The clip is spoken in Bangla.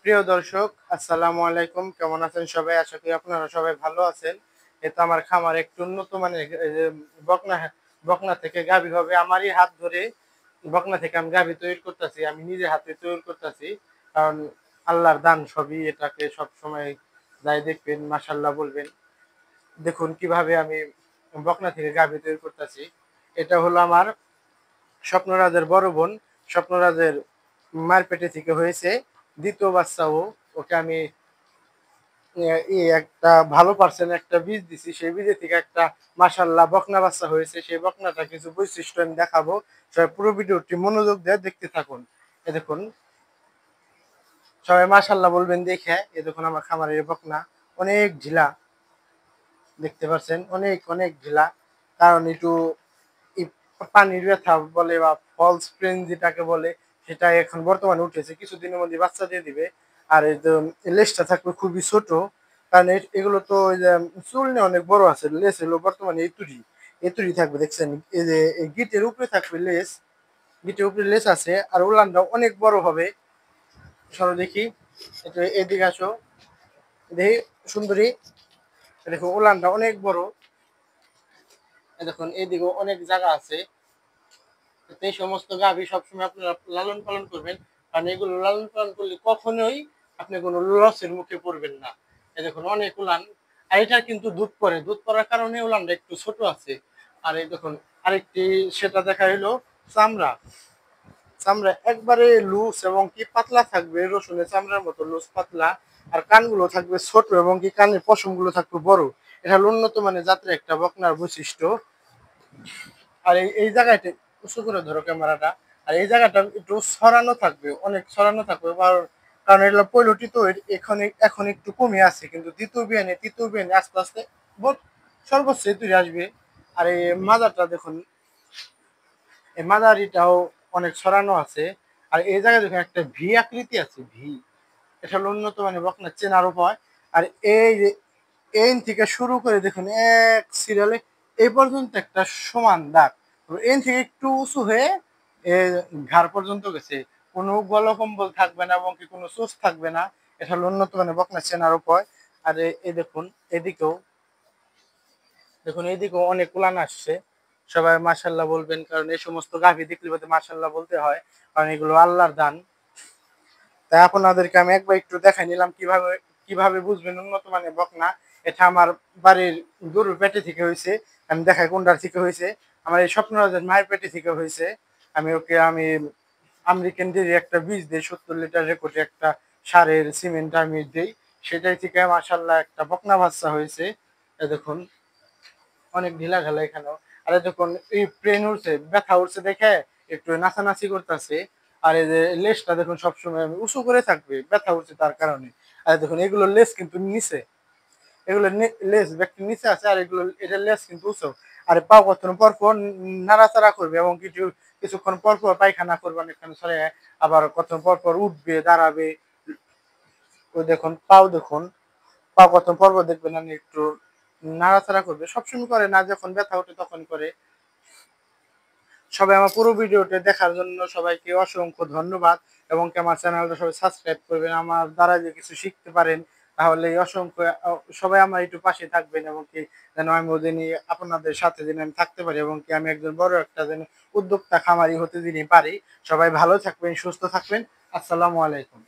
প্রিয় দর্শক, আসসালামু আলাইকুম। কেমন আছেন সবাই? আশা করি আপনারা সবাই ভালো আছেন। এই তো আমার খামার একটু উন্নত মানের এই যে বকনা বকনা থেকে গাভী হবে। আমারই হাত ধরে বকনা থেকে আমি গাভী তৈরি করতেছি। আমি নিজে হাতে তৈরি করতেছি। কারণ আল্লাহর দান সবই, এটাকে সবসময় যাই দেখবেন মাশাআল্লাহ বলবেন। দেখুন কিভাবে আমি বকনা থেকে গাভী তৈরি করতেছি। এটা হলো আমার স্বপ্নরাজের বড় বোন। স্বপ্নরাজের মায়ের পেটে থেকে হয়েছে দ্বিতীয় বাচ্চা ও। ওকে আমি একটা ভালো পার্সেন্ট একটা বীজ দিছি, সেই বীজের থেকে একটা মাশাআল্লাহ বকনা বাচ্চা হয়েছে। সেই বকনাটা কিছু বৈশিষ্ট্য আমি দেখাবো। সবাই পুরো ভিডিওটি মনোযোগ দিয়ে দেখতে থাকুন। এ দেখুন, সবাই মাশাআল্লাহ বলবেন দেখে। এ দেখুন আমার খামারের বকনা অনেক ঢিলা, দেখতে পাচ্ছেন অনেক অনেক ঢিলা। কারণ একটু এই পানির ব্যথা বলে বা ফলস প্রেন যেটাকে বলে, সেটা এখন বর্তমানে উঠেছে, কিছুদিনের মধ্যে বাচ্চা দিয়ে দিবে। আর এই যে লেজটা থাকবে খুবই ছোট, কারণ এগুলো তো ওই যে চুল নিয়ে অনেক বড় আছে। লেজ হলো বর্তমানে এতুরি থাকবে, দেখছেন এই যে এই গিটের উপরে থাকবে লেজ, গিটের উপরে লেজ আছে। আর উলানটা অনেক বড় হবে। সরো দেখি, একটু এদিকে আসো, দেখি সুন্দরী। দেখো উলানটা অনেক বড়। দেখুন এদিকেও অনেক জায়গা আছে। এই সমস্ত গাভী সবসময় আপনারা লালন পালন করবেন, কারণ এগুলো লালন পালন করলে কখনোই আপনি কোনো লসের মুখে পড়বেন না। এই দেখুন অনেক উলান। আর এটা কিন্তু দুধ পড়ে, দুধ পড়ার কারণে উলানটা একটু ছোট আছে। আর এই দেখুন আরেকটি, সেটা দেখা হলো চামড়া। চামড়া একবারে লুজ এবং কি পাতলা থাকবে, রসুনের চামড়ার মতো লুজ পাতলা। আর কানগুলো থাকবে ছোট এবং কি কানের পশমগুলো থাকবে বড়। এটা হলো উন্নত মানের জাতের একটা বকনার বৈশিষ্ট্য। আর এই জায়গাটা উঁচু করে ধরো ক্যামেরাটা। আর এই জায়গাটা একটু সরানো থাকবে, অনেক সরানো থাকবে। কারণ এটা পৈলটি তো এখন এখন একটু কমে আছে, কিন্তু দ্বিতীয় বিয়ানে তৃতীয় বিয়ানে আস্তে আস্তে সর্বোচ্চ তৈরি আসবে। আর এই মাজারটা দেখুন, এই মাদারিটাও অনেক ছড়ানো আছে। আর এই জায়গায় দেখুন একটা ভি আকৃতি আছে, ভি। এটা হলো উন্নত মানের বকনা চেনার উপায়। আর এই যে এই থেকে শুরু করে দেখুন এক সিরিয়ালে এই পর্যন্ত একটা সমান দাগ, এন থেকে একটু উঁচু হয়ে এ ঘাড় পর্যন্ত গেছে। কোনো গলকম্বল থাকবে না এবং কি কোনো চোষ থাকবে না। এটা হলো উন্নত মানের বকনা চেনার উপায়। আর এই দেখুন এদিকেও, দেখুন এদিকেও অনেক উলান আসছে। সবাই মাশাল্লাহ বলবেন, কারণ এই সমস্ত গাভী দেখলে বোধহয় মাশাল্লাহ বলতে হয়, কারণ এগুলো আল্লাহর দান। তাই আপনাদেরকে আমি একবার একটু দেখাই নিলাম কিভাবে কিভাবে বুঝবেন উন্নত মানের বকনা। এটা আমার বাড়ির গরুর পেটে থেকে হয়েছে। আমি দেখাই কোনটার থেকে হয়েছে। আমার এই স্বপ্নরাজের মায়ের পেটে থেকে হয়েছে। আমি আমেরিকান ডেরি একটা বীজ দিই, 70 লিটার রেকর্ডে একটা সারের সিমেন্ট আমি দিই। সেটাই থেকে মাশাল্লাহ একটা বকনা বাচ্চা হয়েছে। এ দেখুন অনেক ঢিলা ঢালা এখানেও। আর এই দেখুন এই প্লেন উঠছে, ব্যথা উঠছে দেখে একটু নাচানাচি করতেছে। আর এই যে লেজটা দেখুন সবসময় উঁচু করে থাকবে, ব্যথা উঠছে তার কারণে। আর দেখুন এগুলো লেজ কিন্তু নিচে, এগুলো লেজ ব্যক্তি নিচে আছে। আর এগুলো এটা লেজ কিন্তু উঁচু। আর পাও কতক্ষণ পর পর নাড়াচাড়া করবে এবং কিছুক্ষণ পর পর পায়খানা করবে অনেকক্ষণ ছড়ে। আবার কতক্ষণ পর পর উঠবে, দাঁড়াবে। ওই দেখুন পাও, দেখুন পাও কতক্ষণ পর পর দেখবেন আমি একটু নাড়াচাড়া করবে। সবসময় করে না, যখন ব্যথা ওঠে তখন করে। সবাই আমার পুরো ভিডিওটি দেখার জন্য সবাইকে অসংখ্য ধন্যবাদ। এবং কি আমার চ্যানেলটা সবাই সাবস্ক্রাইব করবেন, আমার দ্বারা যে কিছু শিখতে পারেন। তাহলে অসংখ্য সবাই আমার একটু পাশে থাকবেন এবং কি যেন আমি ওদের নিয়ে আপনাদের সাথে যেন আমি থাকতে পারি এবং কি আমি একজন বড় একটা যেন উদ্যোক্তা খামারি হতে দিনই পারি। সবাই ভালো থাকবেন, সুস্থ থাকবেন। আসসালামু আলাইকুম।